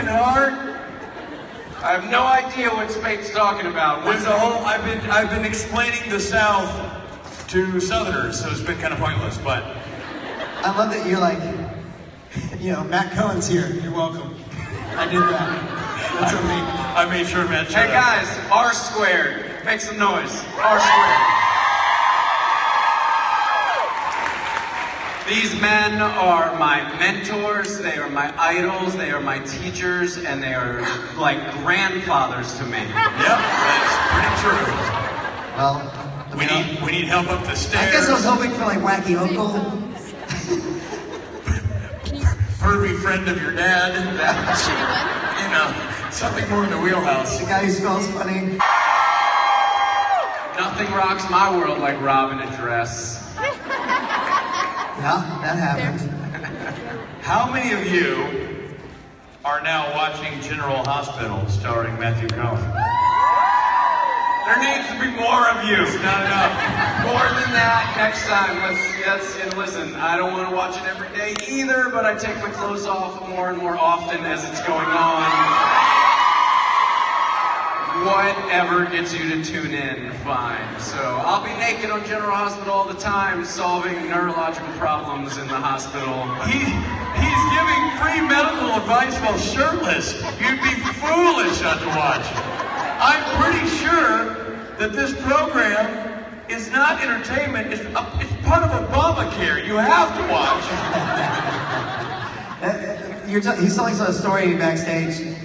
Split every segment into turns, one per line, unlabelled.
broken heart? I have no idea what Spade's talking about.
There's a whole, I've been explaining the South to Southerners, so it's been kind of pointless, but.
I love that you're like, Matt Cohen's here, you're welcome. I did that. That's on me.
I made sure Matt showed
Hey guys, R squared. Make some noise. R squared. These men are my mentors, they are my idols, they are my teachers, and they are like grandfathers to me.
Yep, that's pretty true.
Well,
we need help up the stairs.
I guess I was hoping for like Wacky Uncle.
Pervy friend of your dad. Something more in the wheelhouse.
The guy who smells funny.
Nothing rocks my world like Rob in a dress.
Yeah, that happened.
How many of you are now watching General Hospital starring Matthew Cohen?
There needs to be more of you.
It's not enough.
More than that next time. And listen, I don't want to watch it every day either, but I take my clothes off more and more often as it's going on. Whatever gets you to tune in, fine. So I'll be naked on General Hospital all the time, solving neurological problems in the hospital.
He's giving free medical advice while shirtless. You'd be foolish not to watch. I'm pretty sure that this program is not entertainment. It's part of Obamacare. You have to watch.
He's telling us a story backstage.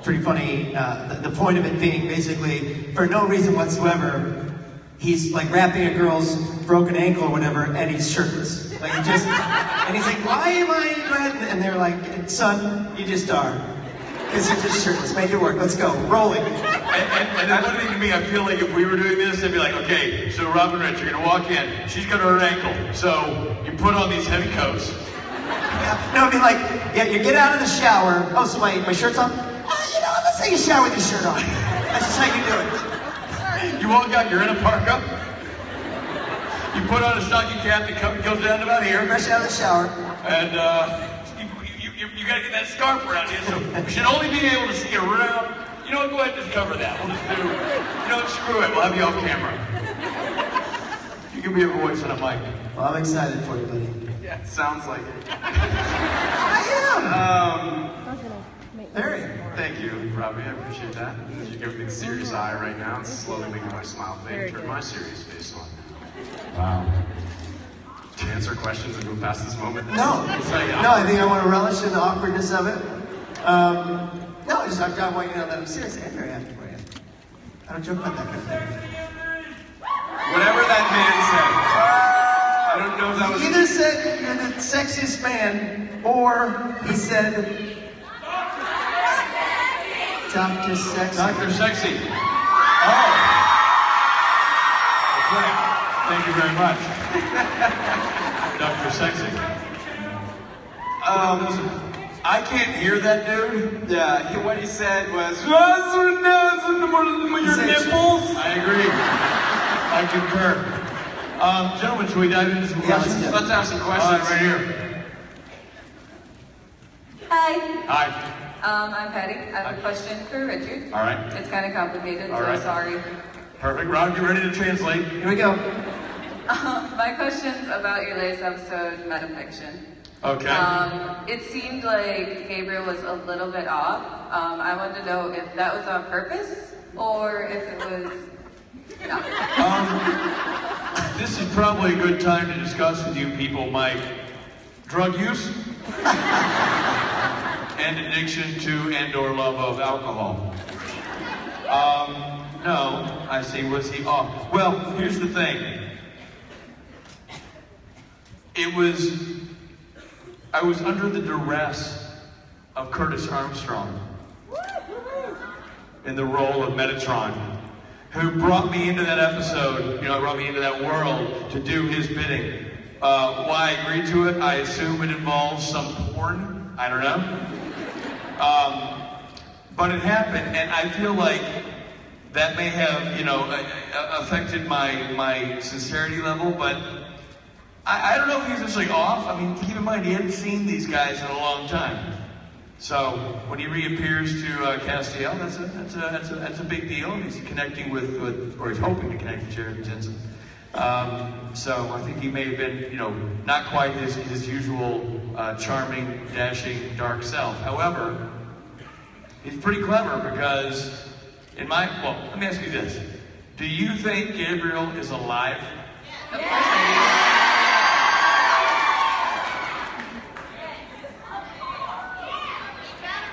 Pretty funny. The point of it being basically, for no reason whatsoever, he's like wrapping a girl's broken ankle or whatever, and he's shirtless. Like and he's like, why am I red? And they're like, son, you just are. Because you're just shirtless. Make it work. Let's go. Rolling.
And that's one thing to me. I feel like if we were doing this, they'd be like, okay, so Robin Rich, you're going to walk in. She's got her ankle. So you put on these heavy coats.
Yeah. No, it'd be like, yeah, you get out of the shower. Oh, so my shirt's on? Let's take a shower with your shirt on. That's just how you do it.
You walk out, you're in a parka. You put on a stocking cap that goes down to about here.
Fresh out of the shower.
And you got to get that scarf around you, so we should only be able to see around. You know what, go ahead and just cover that. We'll just do, screw it. We'll have you off camera. You can be a voice on a mic.
Well, I'm excited for you, buddy.
Yeah, it sounds like it.
I am. Very.
Thank you, Robbie. I appreciate that. You're giving me the serious eye right now. It's slowly making my smile fade. Turn my serious face on.
Wow.
To answer questions and move past this moment.
No, I think I want to relish in the awkwardness of it. No, I want you to know that I'm serious. I'm very happy for you. I don't joke about that kind of thing.
Whatever that man said. I don't know if that was...
He either said you're the sexiest man, or he said... Dr. Sexy.
Dr. Sexy. Oh. Okay. Thank you very much. Dr. Sexy. I can't hear that dude.
Yeah, what he said was, your nipples.
I agree. I concur. Gentlemen, should we dive into some questions?
Let's have some questions.
Right here.
Hi.
Hi.
I'm Patty. I have a question for Richard.
All right.
It's kind of complicated,
All
so
right.
sorry.
Perfect. Rob, get ready to translate.
Here we go.
My question's about your latest episode, Metafiction.
Okay.
It seemed like Gabriel was a little bit off. I wanted to know if that was on purpose or if it was not.
This is probably a good time to discuss with you people my drug use and addiction to and/or love of alcohol. No, I see. Was he off? Well, here's the thing. I was under the duress of Curtis Armstrong in the role of Metatron, who brought me into that episode, brought me into that world to do his bidding. Why I agreed to it, I assume it involves some porn. I don't know. But it happened, and I feel like that may have, affected my sincerity level, but I don't know if he was actually off. I mean, keep in mind, he hadn't seen these guys in a long time. So when he reappears to Castiel, that's a big deal. He's connecting with, or he's hoping to connect with Jared Jensen. So I think he may have been, not quite his usual charming, dashing, dark self. However, he's pretty clever because let me ask you this. Do you think Gabriel is alive?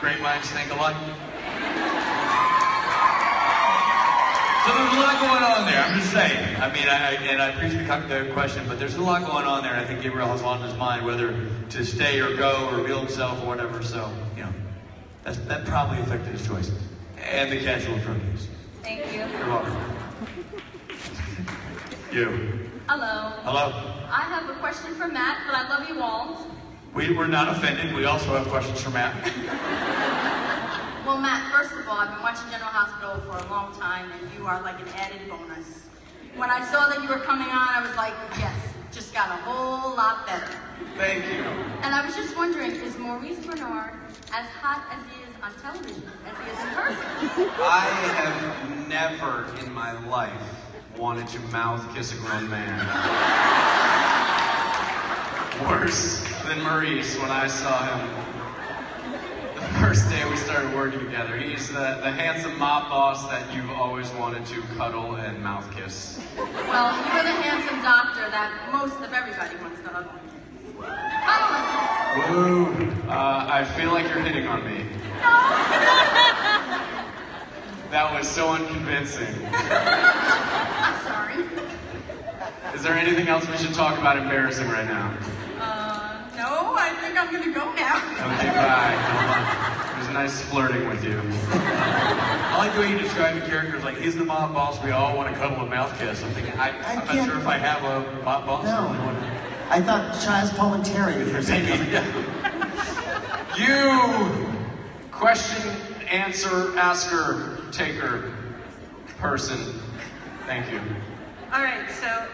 Great minds think alike. So there's a lot going on there, I'm just saying. I mean, I appreciate the question, but there's a lot going on there, and I think Gabriel has a lot in his mind, whether to stay or go or reveal himself or whatever, so, that probably affected his choice. And the casual approaches.
Thank you.
You're welcome. You.
Hello.
Hello.
I have a question for Matt, but I love you all.
We're not offended. We also have questions for Matt.
Well, Matt, first of all, I've been watching General Hospital for a long time, and you are like an added bonus. When I saw that you were coming on, I was like, yes, just got a whole lot better.
Thank you.
And I was just wondering, is Maurice Bernard as hot as he is on television as he is in person?
I have never in my life wanted to mouth kiss a grown man. Worse than Maurice when I saw him the first day we started working together. He's the handsome mob boss that you've always wanted to cuddle and mouth kiss.
Well, you're the handsome doctor that most of everybody wants to hug on.
Woo. I feel like you're hitting on me. That was so unconvincing.
I'm sorry.
Is there anything else we should talk about embarrassing right now?
No, I think I'm gonna go now.
Okay, bye. It was nice flirting with you.
I like the way you describe the characters, like he's the mob boss, we all want to cuddle and mouth kiss. I'm thinking, I'm not sure if I have a mob boss.
No. I thought Chaz Palminteri for a second.
You question, answer, asker, taker, person. Thank you.
All right, so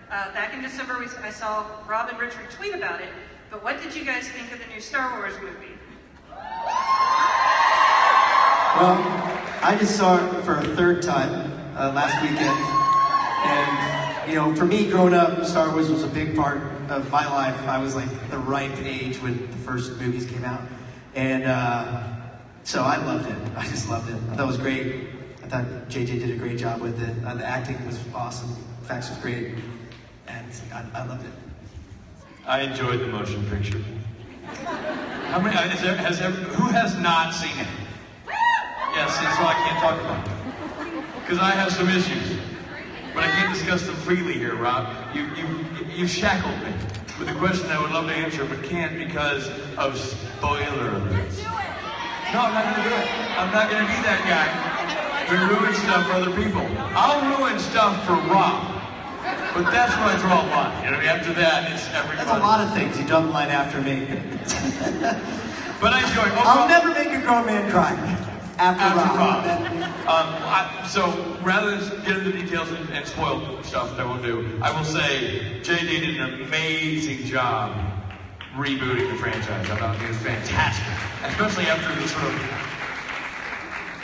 back in December, I saw Rob and Richard tweet about it, but what did you guys think of the new Star Wars movie?
Well, I just saw it for a third time last weekend. And, for me, growing up, Star Wars was a big part of my life. I was like the ripe age when the first movies came out. And so I loved it. I just loved it. I thought it was great. I thought JJ did a great job with it. The acting was awesome. The facts was great. And I loved it.
I enjoyed the motion picture. How many? Who has not seen it? Yes, that's why I can't talk about it. Because I have some issues. But I can't discuss them freely here, Rob. You shackled me with a question I would love to answer, but can't because of spoiler alerts. No, I'm not going to do it. I'm not going to be that guy who ruins stuff for other people. I'll ruin stuff for Rob. But that's where I draw a line. After that, it's everybody.
That's a lot of things. You don't line after me.
But I enjoy it.
I'll never make a grown man cry. After Rob.
So rather than get into the details and spoil stuff that I won't do, I will say JJ did an amazing job rebooting the franchise. I thought it was fantastic, especially after the sort of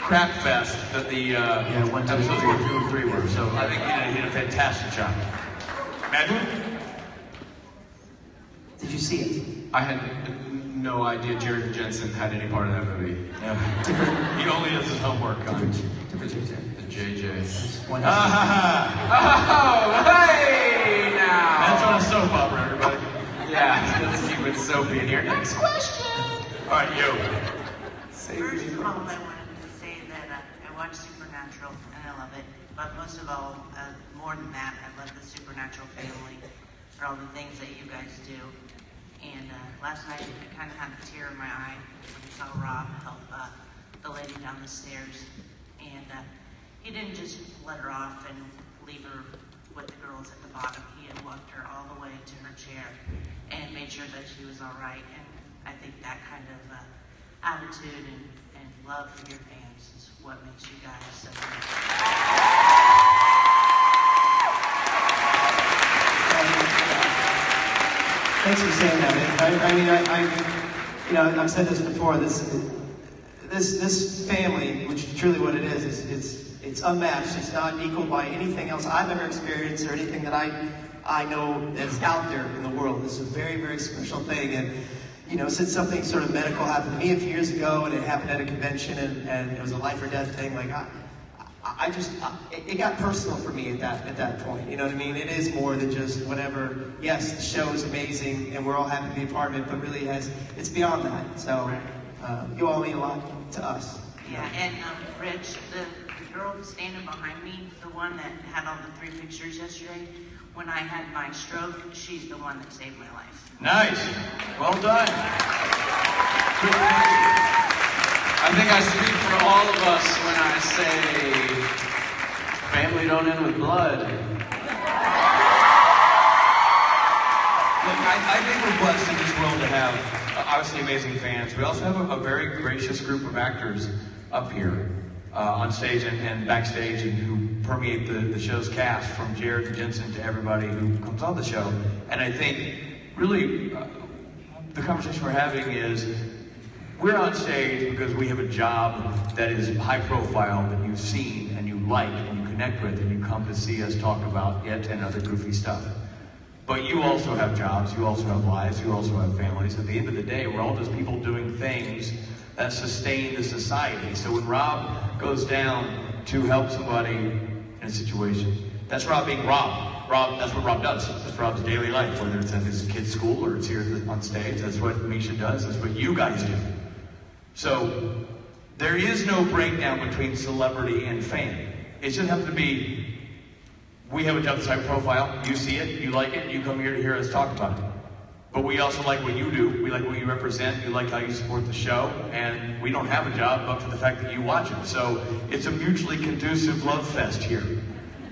crap fest that the episodes 1, 2, and 3 were. So I think he did a fantastic job. Matt?
Did you see it?
I had no idea Jared Jensen had any part of that movie.
Yeah.
He only does his homework on
Different JJ.
The JJ.
One
Oh, hey now!
That's on a soap opera, everybody.
Yeah, let's keep it soapy in here. Next question!
All right, you.
First of all, I wanted to say that I watch Supernatural and I love it. But most of all, more than that, I love the Supernatural family for all the things that you guys do. And last night, I kind of had a tear in my eye when I saw Rob help the lady down the stairs. And he didn't just let her off and leave her with the girls at the bottom. He had walked her all the way to her chair and made sure that she was all right. And I think that kind of attitude and love for your fans is what makes you guys so great.
Thanks for saying that. you know, I've said this before. This family, which is truly what it is it's unmatched. It's not equaled by anything else I've ever experienced or anything that I know that's out there in the world. This is a very, very special thing. And you know, since something sort of medical happened to me a few years ago, and it happened at a convention, and it was a life or death thing, like it got personal for me at that point. You know what I mean? It is more than just whatever. Yes, the show is amazing, and we're all happy to be a part of it, but really it's beyond that. So you all mean a lot to us.
Yeah, and Rich, the girl standing behind me, the one that had all the 3 pictures yesterday, when I had my stroke, she's the one that saved my life.
Nice. Well done.
I think I speak for all of us when I say, family don't end with blood.
Look, I think we're blessed in this world to have obviously amazing fans. We also have a very gracious group of actors up here on stage and backstage, and who permeate the show's cast, from Jared to Jensen to everybody who comes on the show. And I think really the conversation we're having is, we're on stage because we have a job that is high profile, that you've seen and you like and you connect with, and you come to see us talk about it and other goofy stuff. But you also have jobs, you also have lives, you also have families. At the end of the day, we're all just people doing things that sustain the society. So when Rob goes down to help somebody in a situation, that's Rob being Rob. That's what Rob does. That's Rob's daily life, whether it's at his kid's school or it's here on stage. That's what Misha does. That's what you guys do. So there is no breakdown between celebrity and fame. It just happens to be, we have a job that's high profile, you see it, you like it, you come here to hear us talk about it. But we also like what you do, we like what you represent, we like how you support the show, and we don't have a job but for the fact that you watch it. So it's a mutually conducive love fest here.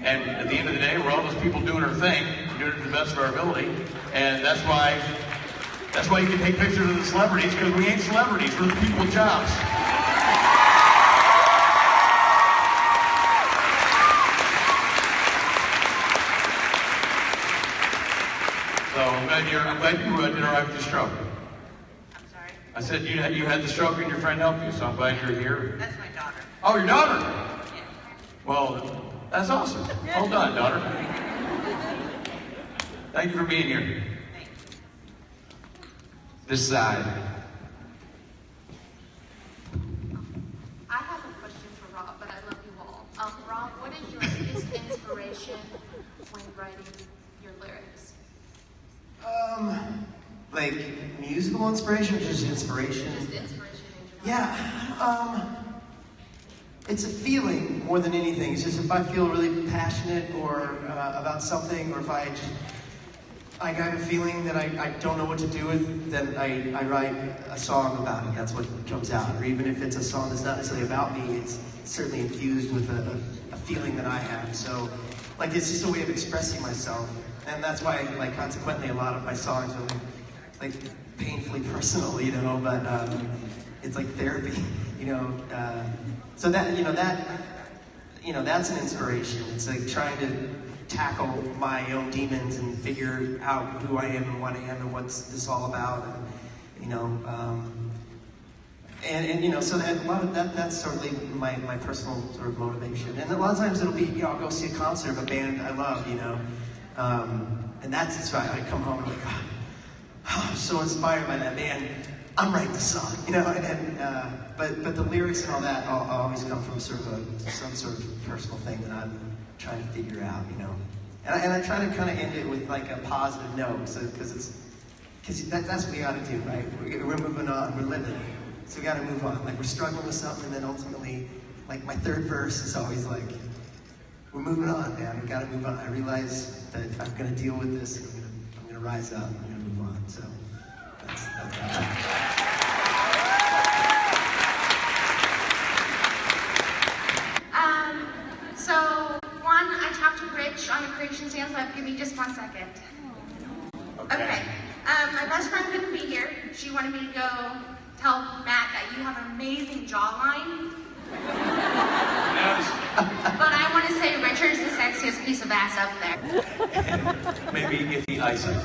And at the end of the day, we're all just people doing our thing, doing it to the best of our ability, and that's why you can take pictures of the celebrities, because we ain't celebrities, we're the people with jobs. So I'm glad you did all right with the stroke.
I'm sorry?
I said you had the stroke and your friend helped you, so I'm glad you're here.
That's my daughter.
Oh, your daughter?
Yeah.
Well, that's awesome. Hold on, daughter. Thank you for being here.
Thanks.
This side.
I have a question for Rob, but I love you all. Rob, what is your biggest inspiration when writing your lyrics?
Like musical inspiration or just inspiration?
Just inspiration in general.
Yeah, it's a feeling more than anything. It's just if I feel really passionate or about something, or if I have a feeling that I don't know what to do with, then I write a song about it. That's what comes out. Or even if it's a song that's not necessarily about me, it's certainly infused with a feeling that I have. So, like, it's just a way of expressing myself. And that's why, like, consequently, a lot of my songs are like painfully personal, you know, but it's like therapy, you know. So that's an inspiration. It's like trying to tackle my own demons and figure out who I am and what I am and what's this all about, and you know, and you know, so that, a lot of that's certainly my personal sort of motivation. And a lot of times it'll be, you know, I'll go see a concert of a band I love, you know, and that's why I come home and I'm like, oh, I'm so inspired by that band. I'm writing the song, you know, but the lyrics and all that always come from some sort of personal thing that I'm trying to figure out, you know. And I try to kind of end it with like a positive note, so because that's what we got to do, right? We're moving on, we're living, so we got to move on. Like we're struggling with something, and then ultimately, like my third verse is always like, we're moving on, man. We got to move on. I realize that if I'm going to deal with this, I'm going to rise up. I'm going to move on. So that's
So, one, I talked to Rich on the creation stand, so give me just 1 second. Okay. My best friend couldn't be here. She wanted me to go tell Matt that you have an amazing jawline.
Yes.
But I want to say Richard's the sexiest piece of ass up there.
Maybe iffy eyesight.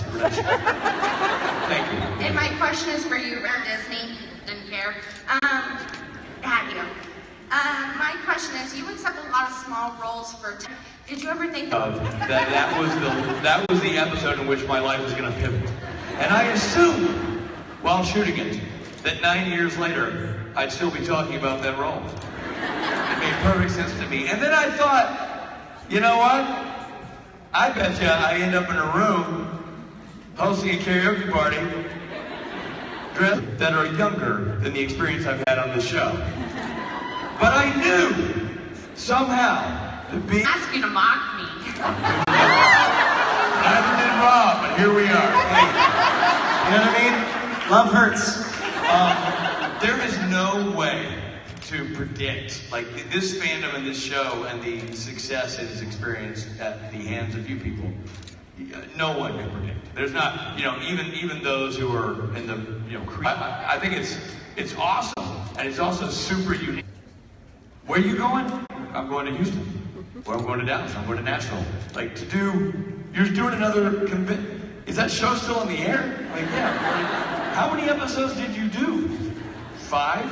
Thank you.
And my question is for you, or Disney. Didn't care. Had you. My question is, you accept a lot of small roles for. Did you ever think
That was the episode in which my life was going to pivot, and I assumed while shooting it that 9 years later I'd still be talking about that role. It made perfect sense to me, and then I thought, you know what? I bet you I end up in a room hosting a karaoke party dressed that are younger than the experience I've had on this show. But I knew somehow that being
ask you to mock me?
neither did Rob, but here we are.
You know what I mean? Love hurts.
There is no way to predict, like this fandom and this show and the success it has experienced at the hands of you people. No one can predict. There's not, even those who are in the, I think it's awesome, and it's also super unique. Where are you going? I'm going to Houston. Well, I'm going to Dallas. I'm going to Nashville. Like you're doing another is that show still on the air? Like, yeah. Like, how many episodes did you do? 5?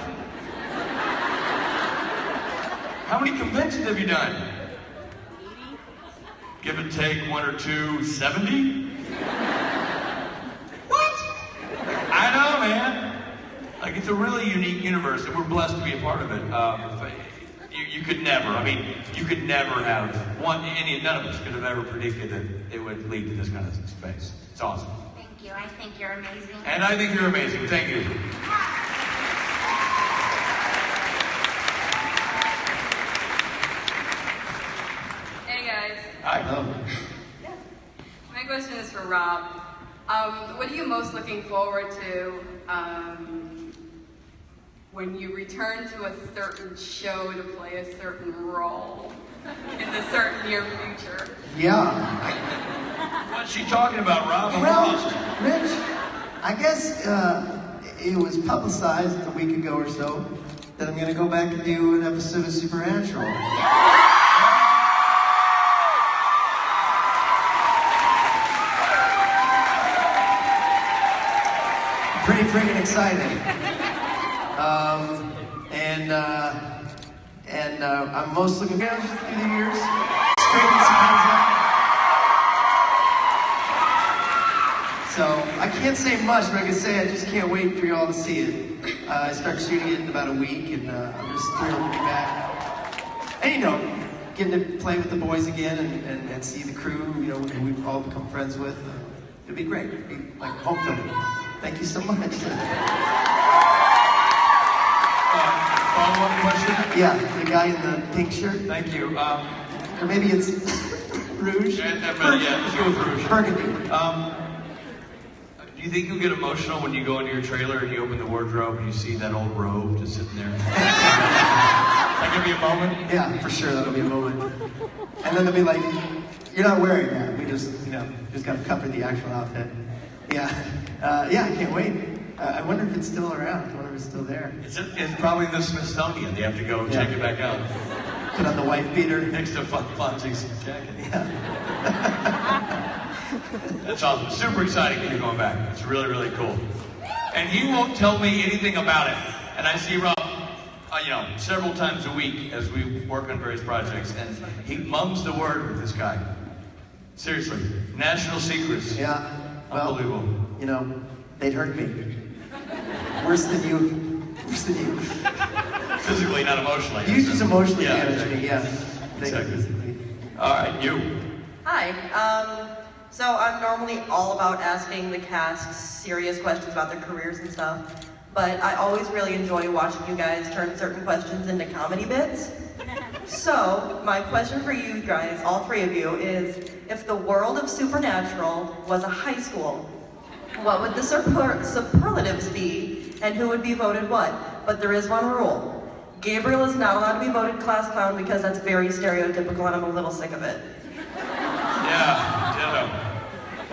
How many conventions have you done? Give and take 1 or 2, 70? What? I know, man. Like, it's a really unique universe, and we're blessed to be a part of it. You could never have none of us could have ever predicted that it would lead to this kind of space. It's awesome.
Thank you. I think you're amazing.
And I think you're amazing. Thank you.
Hey guys.
Hi.
Oh.
My question is for Rob. What are you most looking forward to when you return to a certain show to play a certain role in the certain near future?
Yeah.
What's she talking about, Rob? I'm
Well,
lost.
Rich, I guess it was publicized a week ago or so that I'm going to go back and do an episode of Supernatural. Pretty freaking exciting. I'm most looking forward through the years. Straighten some things out. So I can't say much, but I can say I just can't wait for you all to see it. I start shooting it in about a week, and I'm just thrilled to be back. And getting to play with the boys again and see the crew, who we've all become friends with. It'll be great. It'll be like homecoming. Thank you so much.
Follow-up question?
Yeah, the guy in the pink shirt.
Thank you.
Or maybe it's Rouge.
Let's go with Rouge.
Burgundy.
Do you think you'll get emotional when you go into your trailer and you open the wardrobe and you see that old robe just sitting there? That could be a moment?
Yeah, for sure, that'll be a moment. And then they'll be like, you're not wearing that. We just got to cover the actual outfit. Yeah, I can't wait. I wonder if it's still around. I wonder if it's still there.
It's probably the Smithsonian. They have to go check it back out.
Put on the white beater.
Next to Fonzie's jacket.
Yeah.
That's awesome. Super exciting that you're going back. It's really, really cool. And he won't tell me anything about it. And I see Rob, several times a week as we work on various projects, and he mums the word with this guy. Seriously, national secrets.
Yeah. Well,
unbelievable.
They'd hurt me. Worse than you.
Physically, not emotionally.
You just emotionally damaged
exactly.
me, yeah.
Exactly. All right, you.
Hi. So I'm normally all about asking the cast serious questions about their careers and stuff, but I always really enjoy watching you guys turn certain questions into comedy bits. So my question for you guys, all three of you, is if the world of Supernatural was a high school, what would the superlatives be, and who would be voted what? But there is one rule. Gabriel is not allowed to be voted class clown because that's very stereotypical and I'm a little sick of it.
Yeah,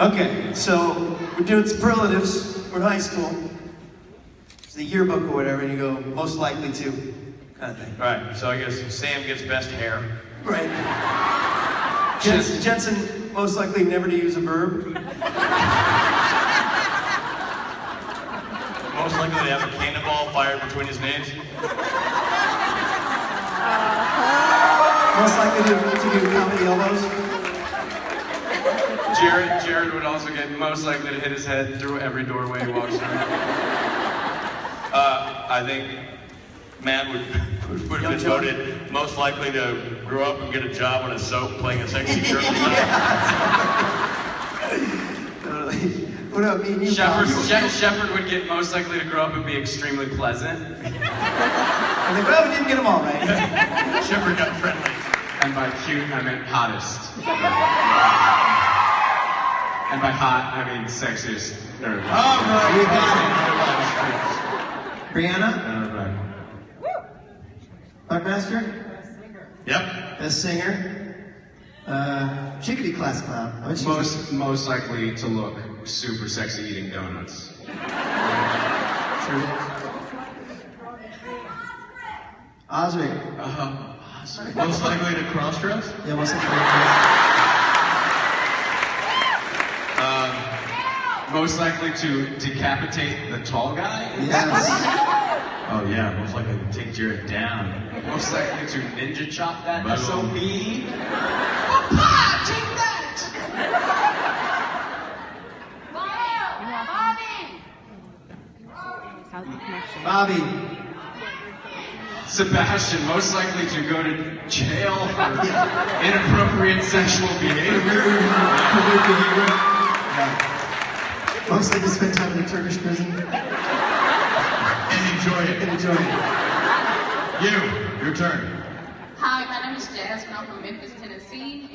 Okay, so we're doing superlatives. We're in high school. It's the yearbook or whatever, and you go, most likely to, kind of thing.
All right, so I guess Sam gets best hair.
Right. Jensen, most likely never to use a verb.
most likely to have a cannonball fired between his knees?
Most likely to do comedy elbows.
Jared would also get most likely to hit his head through every doorway he walks through.
I think Matt would have been voted most likely to grow up and get a job on a soap playing a sexy girl.
What up, me and you?
Shepard would get most likely to grow up and be extremely pleasant.
I think, well, we didn't get them all right.
Shepard got friendly.
And by cute, I meant hottest. And by hot, I mean sexiest. Nerd.
Oh, right. We got it. Brianna? Buckmaster?
Yep.
Best singer? Chickadee class clown.
Most likely to look super sexy eating donuts.
Osric.
Most likely to cross-dress?
Yeah, most likely
Most likely to decapitate the tall guy?
Yes.
Oh yeah, most likely to take Jared down.
Most likely to ninja chop that SOB?
Papa, take that!
Bobby.
Sebastian, most likely to go to jail for inappropriate sexual behavior.
Most likely to spend time in a Turkish prison.
And enjoy it. Your turn.
Hi, my name is Jasmine. I'm from Memphis, Tennessee,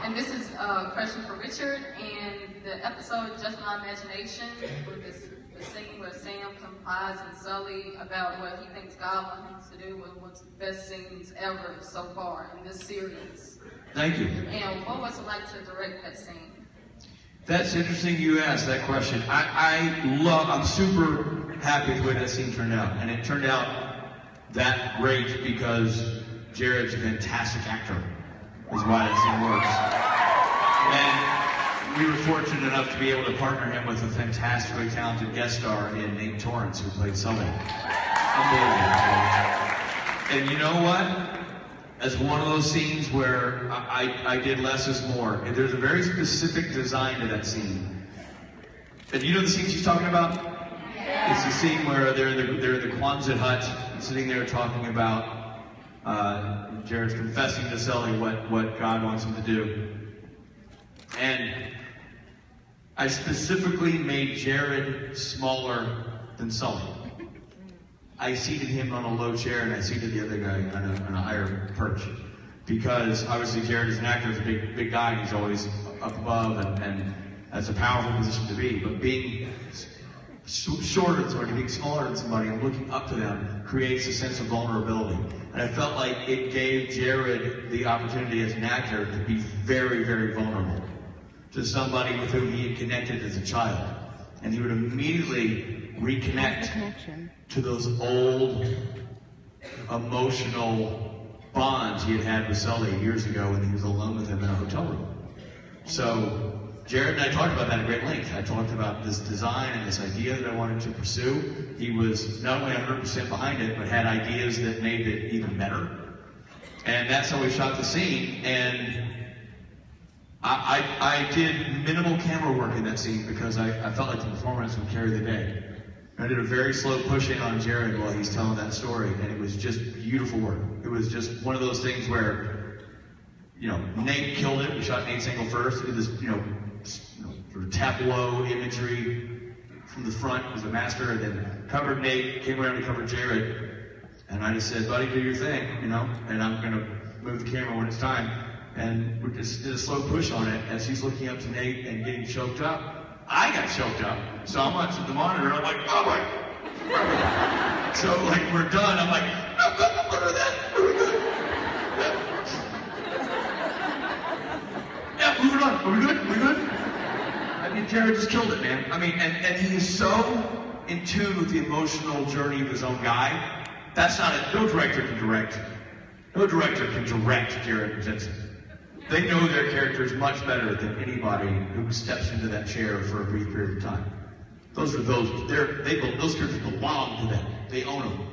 and this is a question for Richard. And the episode Just My Imagination, with the scene where Sam confides in Sully about what he thinks God wants him to do, was one of the best scenes ever so far in this series.
Thank you.
And what was it like to direct that scene?
That's interesting you asked that question. I'm super happy with the way that scene turned out. And it turned out that great because Jared's a fantastic actor, is why that scene works. And we were fortunate enough to be able to partner him with a fantastically talented guest star in Nate Torrance, who played Sully. Unbelievable. And you know what? That's one of those scenes where I did less is more. And there's a very specific design to that scene. And you know the scene she's talking about? Yeah. It's the scene where they're in the Quonset hut, sitting there talking about Jared's confessing to Sully what God wants him to do. And I specifically made Jared smaller than Sully. I seated him on a low chair and I seated the other guy on a higher perch. Because obviously Jared is an actor, is a big guy, and he's always up above, and that's a powerful position to be. But being shorter than somebody, being smaller than somebody, and looking up to them creates a sense of vulnerability. And I felt like it gave Jared the opportunity as an actor to be very, very vulnerable to somebody with whom he had connected as a child. And he would immediately reconnect to those old emotional bonds he had with Sully years ago when he was alone with him in a hotel room. So Jared and I talked about that at great length. I talked about this design and this idea that I wanted to pursue. He was not only 100% behind it, but had ideas that made it even better. And that's how we shot the scene. And I did minimal camera work in that scene because I felt like the performance would carry the day. I did a very slow push-in on Jared while he's telling that story, and it was just beautiful work. It was just one of those things where, Nate killed it. We shot Nate's angle first. Did this, sort of tableau imagery from the front was a master, and then covered Nate, came around to cover Jared, and I just said, buddy, do your thing, and I'm gonna move the camera when it's time. And we just did a slow push on it as he's looking up to Nate and getting choked up. I got choked up, so I'm watching the monitor, and I'm like, oh my. So we're done, I'm like, I'm good, that, we're good. Yeah, moving on, are we good? I mean, Jared just killed it, man. I mean, and he is so in tune with the emotional journey of his own guy. That's not it, no director can direct Jared Jensen. They know their characters much better than anybody who steps into that chair for a brief period of time. those characters belong to them. They own them.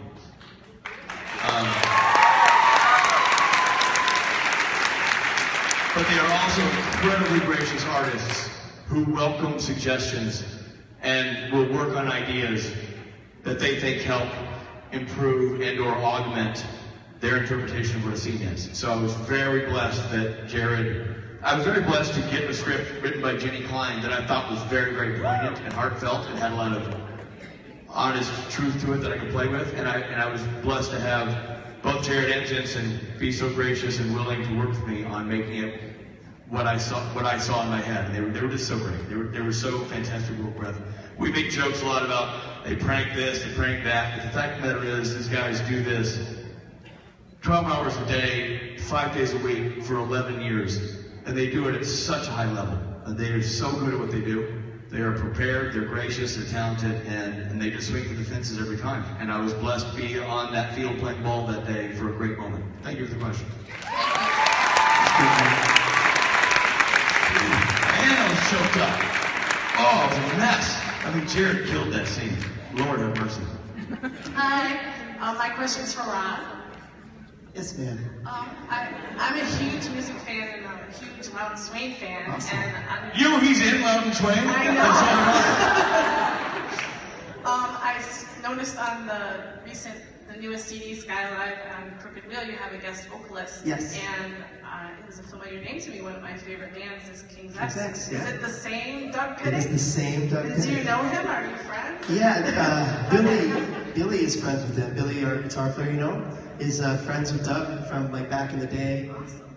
But they are also incredibly gracious artists who welcome suggestions and will work on ideas that they think help improve and or augment their interpretation of what a scene is. So I was very blessed that I was very blessed to get a script written by Jenny Klein that I thought was very, very poignant and heartfelt and had a lot of honest truth to it that I could play with. And I was blessed to have both Jared and Jensen be so gracious and willing to work with me on making it what I saw in my head. And they were just so great. They were so fantastic to work with. We make jokes a lot about they prank this, they prank that. But the fact of the matter is, these guys do this 12 hours a day, 5 days a week for 11 years. And they do it at such a high level. And they are so good at what they do. They are prepared, they're gracious, they're talented, and they just swing for the fences every time. And I was blessed to be on that field playing ball that day for a great moment. Thank you for the question. Man, I was choked up. Oh, it was a mess. I mean, Jared killed that scene. Lord have mercy.
Hi, my question's for Ron.
Yes, ma'am.
I'm a huge music fan and I'm a huge Loud and Swain fan.
Awesome.
And
He's in Loud and Swain?
I know. I noticed on the newest CD, Skylive and Crooked Wheel, you have a guest vocalist.
Yes.
And it was a familiar name to me. One of my favorite bands is King's X.
X, yeah.
Is it the same Doug Pitting?
It is the same Doug Pitting.
Do you know him? Are you friends?
Yeah, Billy is friends with him. Billy, our guitar player, is friends with Doug from like back in the day.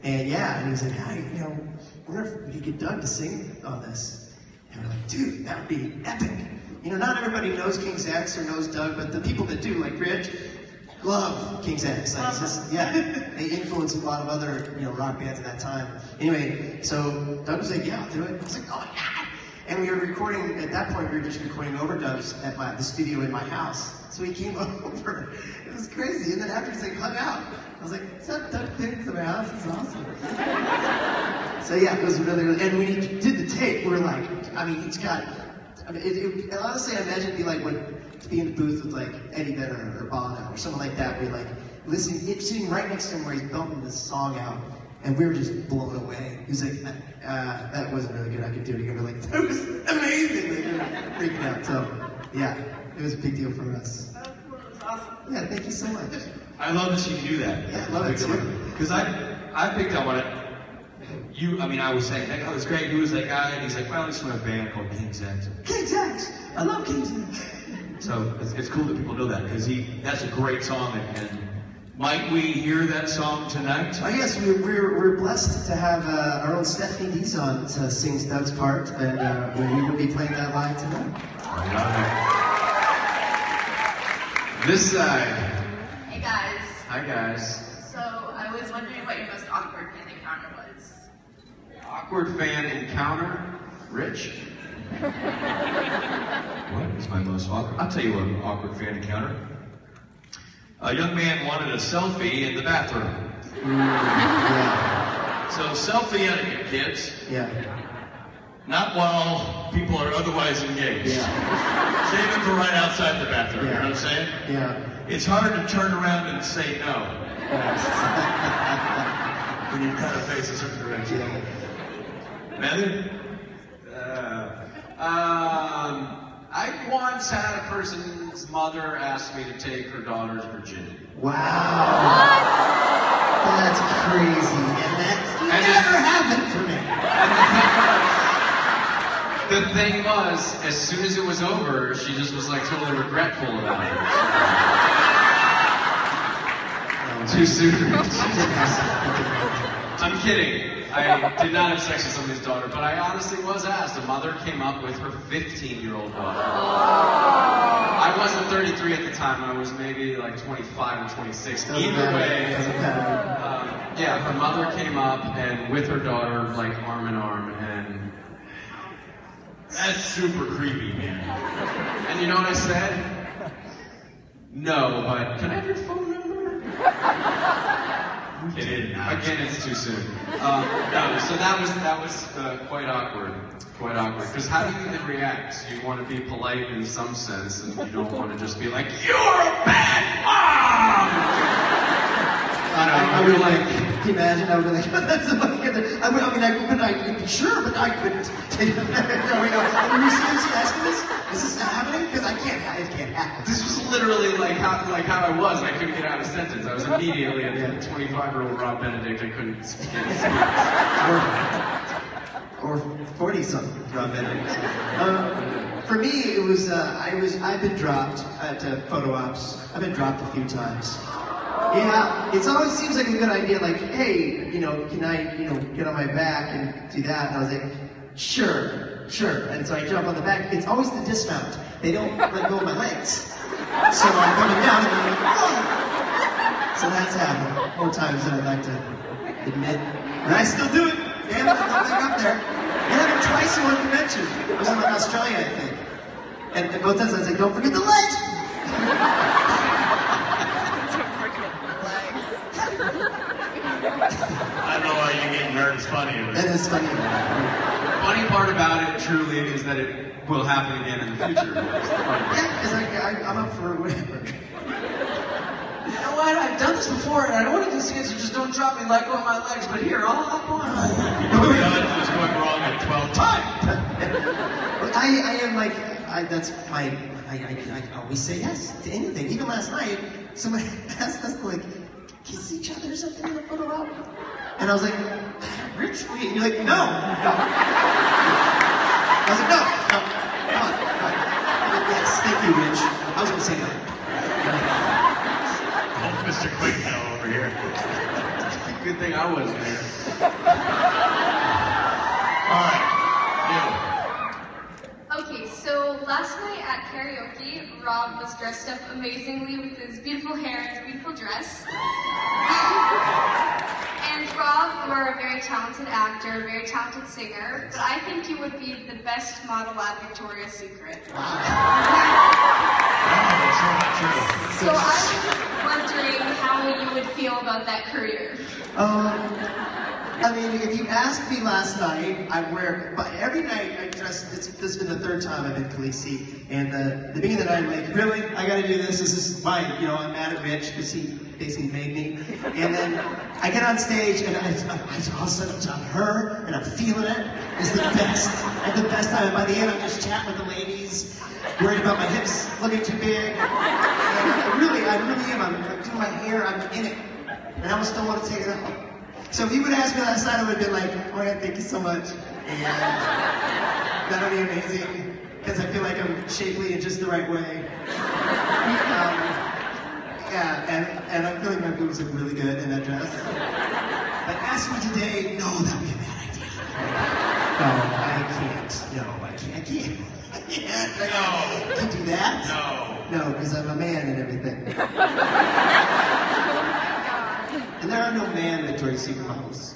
And yeah, and he was like, hey, wonder if we could get Doug to sing on this. And we're like, dude, that would be epic. Not everybody knows King's X or knows Doug, but the people that do, like Rich, love King's X. Like, it's just, they influenced a lot of other, rock bands at that time. Anyway, so Doug was like, yeah, I'll do it. I was like, oh yeah. And we were recording, at that point, we were just recording overdubs at the studio in my house. So he came over. It was crazy. And then after he's like, hung out. I was like, is that Doug Pitting at my house? It's awesome. So yeah, it was really, really, and when he did the tape, we were like, he's got, honestly, I imagine it'd be like to be in the booth with like Eddie Vedder or Bono or someone like that. We're like listening, sitting right next to him where he's bumping this song out, and we were just blown away. He was like, that wasn't really good. I could do it again. We're like, that was amazing. Like, we were freaking out. So yeah, it was a big deal for us.
Oh, cool. It was awesome.
Yeah, thank you so much.
I love that you can do that.
Yeah, I love it too.
Because I picked up on it. I was saying, that guy was great. Who was that guy? And he's like, well, he's from a band called King's X.
King's X! I love King's X!
So it's cool that people know that, because that's a great song. And might we hear that song tonight?
Oh yes, we're blessed to have our own Stephanie Dizon sings Doug's part, and we will be playing that live tonight.
This side.
Hey guys.
Hi guys.
So I was wondering what your most awkward fan encounter was.
Awkward fan encounter? Rich?
What is my most awkward? I'll tell you what awkward fan encounter. A young man wanted a selfie in the bathroom.
Yeah.
So selfie etiquette, kids.
Yeah.
Not while people are otherwise engaged.
Yeah.
Save it for right outside the bathroom, you know what I'm saying?
Yeah.
It's hard to turn around and say no. When you kind of face a certain direction. Matthew?
I once had a person's mother ask me to take her daughter's virginity.
Wow. That's crazy. And that never happened for me.
The thing was, as soon as it was over, she just was like totally regretful about it. Too soon. I'm kidding. I did not have sex with somebody's daughter, but I honestly was asked. A mother came up with her 15-year-old daughter. I wasn't 33 at the time. I was maybe like 25 or 26. Either way, yeah, her mother came up and with her daughter, like arm in arm, and
that's super creepy, man.
And you know what I said? No, but can I have your phone number? Again, it's too soon. No, so that was quite awkward. Quite awkward. Because how do you even react? You want to be polite in some sense, and you don't want to just be like, "You're a bad mom!"
I would like, can you imagine? I would be like, that's I mean, sure, but I couldn't. Are you seriously asking this? Is this happening? Because it can't happen.
This was literally like how I was, and I couldn't get out a sentence. I was immediately a 25-year-old Rob Benedict. I couldn't speak.
Or 40-something Rob Benedict. For me, it was I've been dropped at photo ops. I've been dropped a few times. Yeah, it always seems like a good idea, like, hey, can I, get on my back and do that? And I was like, sure. And so I jump on the back. It's always the dismount. They don't let go of my legs. So I'm coming down and I'm like, oh! So that's happened more times than I'd like to admit. And I still do it. Damn it, I don't think up there. It happened twice in one convention. It was in Australia, I think. And both times I was like, don't forget the legs!
I don't know why you're getting hurt. It's funny.
It is funny.
The funny part about it, truly, is that it will happen again in the future.
Yeah, because I'm up for whatever.
You know what? I've done this before, and I don't want to do this again, so just don't drop me like on my legs. But here, I'll hop on.
That was going wrong at 12 times.
I am like, that's my, I always say yes to anything. Even last night, somebody asked us to like kiss each other or something in a photo op. And I was like, Rich, wait. And you're like, no. I was like, no, come on. Like, yes, thank you, Rich. I was going to say that.
Oh, Mr. Quick now over here.
Good thing I wasn't here.
All right,
Okay, so last night at karaoke, Rob was dressed up amazingly with his beautiful hair and his beautiful dress. And Rob, you are a very talented actor, a very talented singer, but I think you would be the best model at Victoria's Secret. So I was wondering how you would feel about that career.
I mean, if you asked me last night, I'd wear, but every night I dress, this has been the third time I've been Khaleesi, and the beginning of the night I'm like, really? I gotta do this? This is my, I'm mad at Rich, because he basically made me. And then I get on stage, and I all of a sudden I'm on her, and I'm feeling it. It's the best. I have the best time. And by the end, I'm just chatting with the ladies, worried about my hips looking too big. And I really am. I'm doing my hair, I'm in it. And I almost don't want to take it off. So if you would ask me last night, I would have been like, oh my God, thank you so much. And that would be amazing, because I feel like I'm shapely in just the right way. And I feel like my boobs look really good in that dress. But ask me today, no, that would be a bad idea. No, I can't. I can't. No. Can you do that? No, because I'm a man and everything. And there are no man Victoria's Secret models.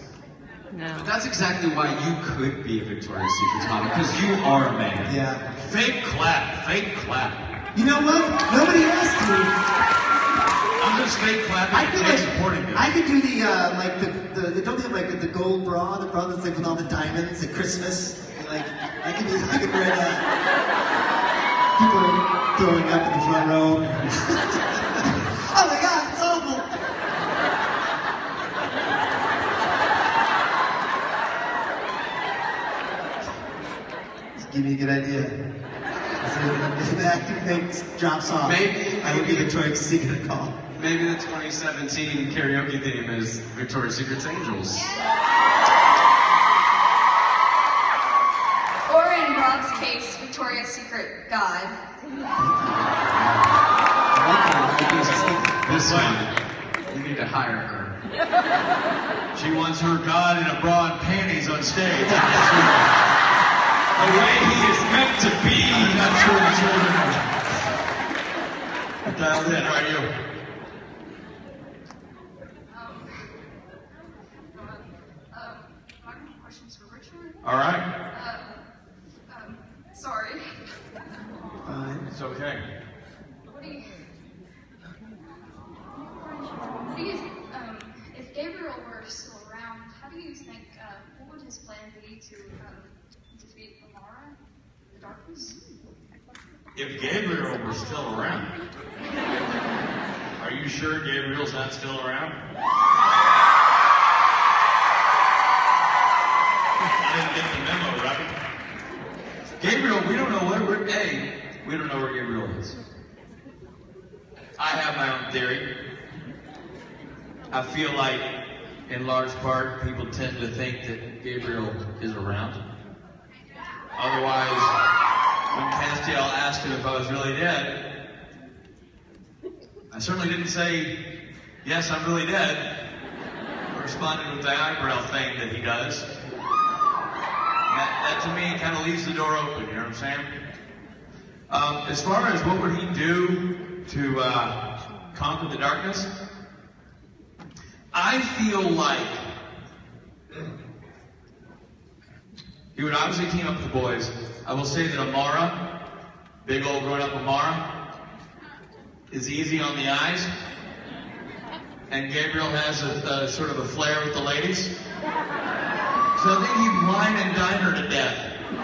No. But that's exactly why you could be a Victoria's Secret model, because you are a man.
Yeah.
Fake clap.
You know what? Nobody asked me.
I'm just fake clapping.
I could do the don't they have like the gold bra, the bra that's like with all the diamonds at Christmas? Like I could wear that. People are throwing up in the front row. Oh my God, it's awful. Give me a good idea. So if the acting thing drops off,
maybe
I would be Victoria's Secret call.
Maybe the 2017 karaoke theme is Victoria's Secret's Angels.
Or in Rob's case, Victoria's Secret God.
This one, you need to hire her.
She wants her God in a bra and panties on stage.
The way he is meant to be.
I'm not sure the children are dialed in. How are you?
Questions for Richard?
All right.
Sorry.
It's okay.
What do you... if Gabriel were still around, how do you think, what would his plan be to defeat Amara, the darkness?
If Gabriel were still around. Are you sure Gabriel's not still around? I didn't get the memo, right? Gabriel, we don't know we don't know where Gabriel is. I have my own theory. I feel like, in large part, people tend to think that Gabriel is around. Otherwise, when Castiel asked him if I was really dead, I certainly didn't say, yes, I'm really dead. I responded with the eyebrow thing that he does. That to me kind of leaves the door open, you know what I'm saying? As far as what would he do to conquer the darkness, I feel like he would obviously team up with the boys. I will say that Amara, big old grown-up Amara, is easy on the eyes, and Gabriel has a sort of a flair with the ladies. So I think he'd wine and dine her to death.
I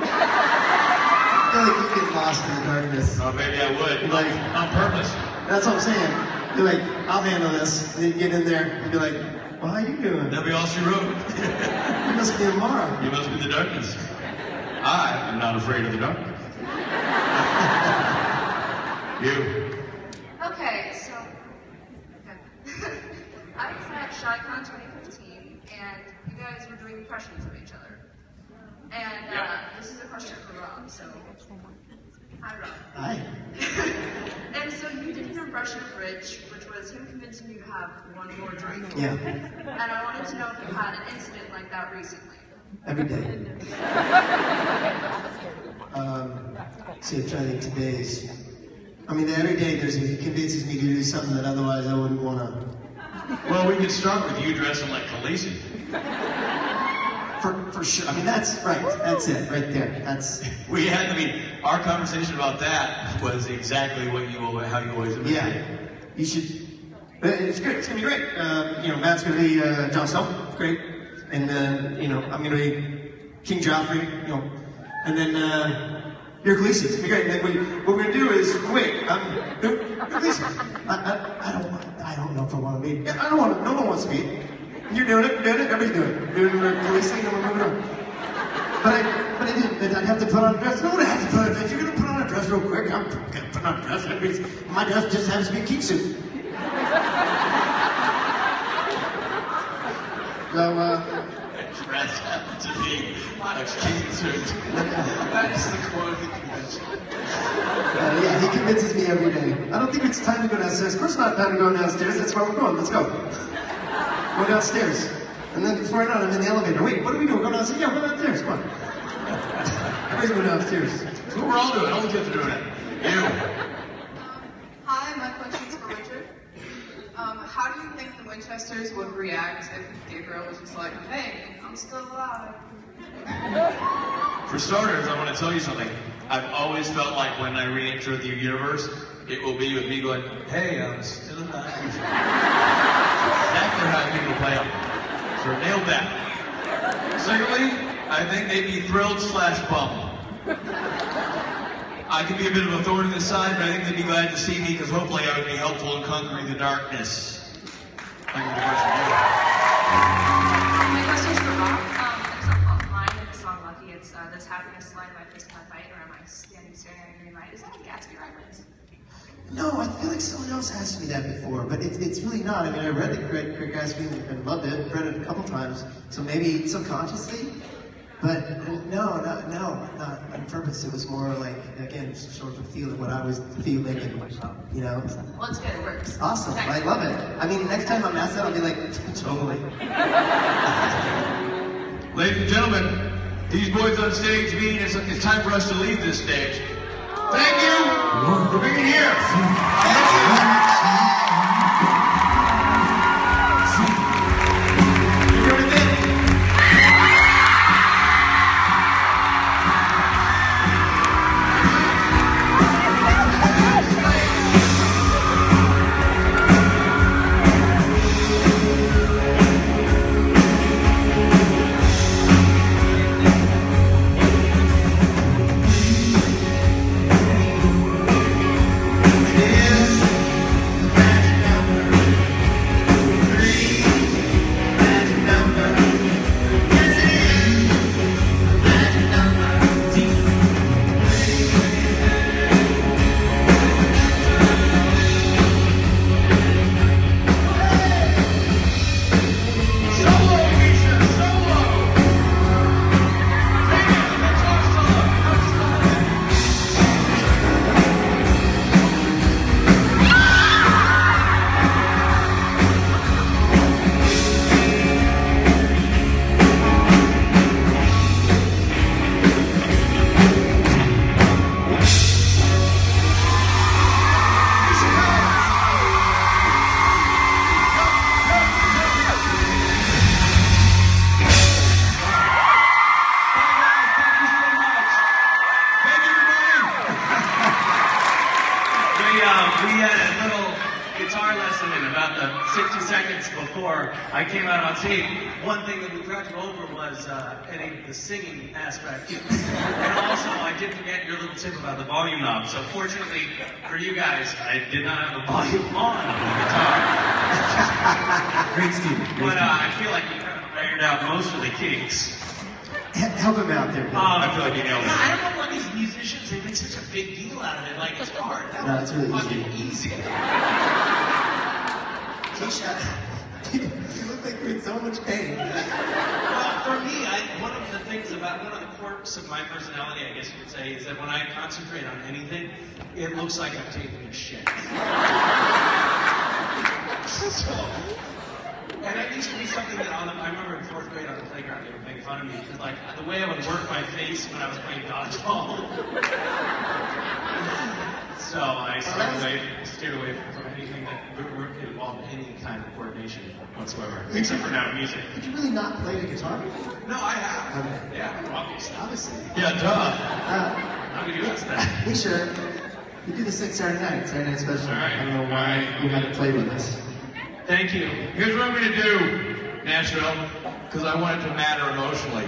feel like you get lost in the darkness.
Oh, maybe I would.
Like,
on purpose.
That's what I'm saying. You're like, I'll handle this. And then you get in there and be like, well, how you doing?
That'll be all she wrote.
You must be Amara.
You must be the darkness. I am not afraid of the darkness. You.
Okay, so I was at ShyCon 2015, and you guys were doing impressions of each other. And this is a question for Rob. So, hi, Rob.
Hi.
And so you did an impression of Rich, which was him convincing you to have one more drink.
Yeah.
And I wanted to know if you had an incident like that recently.
Every day. See, I'm trying to think today's. I mean, every day he convinces me to do something that otherwise I wouldn't want to.
Well, we could start with you dressing like Khaleesi.
For sure. I mean, that's right. That's it, right there.
We had. I mean, our conversation about that was exactly how you always imagine.
Yeah. You should. It's great. It's gonna be great. Matt's gonna be Jon Snow. Great. And then I'm gonna be King Joffrey. And then you're Khaleesi. It's gonna be great. And then what we're gonna do is you're Khaleesi. I don't know if I want to meet. I don't want. No one wants to meet. You're doing it. Everybody's doing it. Doing Khaleesi, and we're moving on. But I didn't. I'd have to put on a dress. No one has to put on a dress. You're gonna put on a dress real quick. I'm gonna put on a dress. My dress just has to be a king suit. So,
dress happens to be a king suit.
That is the quote of the convention.
yeah, he convinces me every day. I don't think it's time to go downstairs. Of course not time to go downstairs. That's where we're going. Let's go. Go downstairs. And then before I know it, I'm in the elevator. Wait, what are we doing? Go downstairs? Yeah, go downstairs. Come on. Everybody's going downstairs.
That's what we're all doing. All the kids are doing it. You.
Hi, my question's for Richard. How do you think the Winchesters would react if Gabriel was just like, hey, I'm still alive?
For starters, I want to tell you something. I've always felt like when I re-enter the universe, it will be with me going, hey, I'm still alive. Exactly how people play out. So nailed that. Secondly, I think they'd be thrilled / bummed. I could be a bit of a thorn in the side, but I think they'd be glad to see me because hopefully I would be helpful in conquering the darkness. Thank you for the question.
My question's for Rob. There's a line in the song Lucky. It's this happiness line by Chris Fight, or am I standing staring at a green light? Is that a Gatsby reference?
No, I feel like someone else asked me that before, but it's really not. I mean, I read the Great Gatsby and loved it, read it a couple times, so maybe subconsciously, but no, not on purpose. It was more like, again, sort of feeling what I was feeling, and,
Well, it's good, it works.
Awesome,
Okay.
I love it. I mean, next time I'm asked that, I'll be like, totally.
Ladies and gentlemen, these boys on stage mean it's time for us to leave this stage. Thank you for being here.
about the 60 seconds before I came out on stage. One thing that we tried to go over was the singing aspect. And also, I did forget your little tip about the volume knob. So fortunately for you guys, I did not have the volume on the guitar.
Great, Steve.
But I feel like you kind of ironed out most of the kinks.
Help him out there, Bill.
I feel like you nailed it. I don't know why these musicians, they make such a big deal out of it. Like, it's hard.
No, it's really
easy.
Keisha, you look like you're in so much pain.
Well, for me, one of the quirks of my personality, I guess you could say, is that when I concentrate on anything, it looks like I'm taking a shit. And that used to be something that I remember in 4th grade on the playground, they would make fun of me, because like, the way I would work my face when I was playing dodgeball. So I steered away from anything that involved any kind of coordination whatsoever, except for now music.
Did you really not play the guitar?
No, I have.
Okay.
Yeah, obviously.
Yeah, duh.
How could you ask that?
Be sure. You do the Saturday night special.
All right.
I don't know why you had to play with us.
Thank you.
Here's what I'm going to do, Nashville, because I want it to matter emotionally.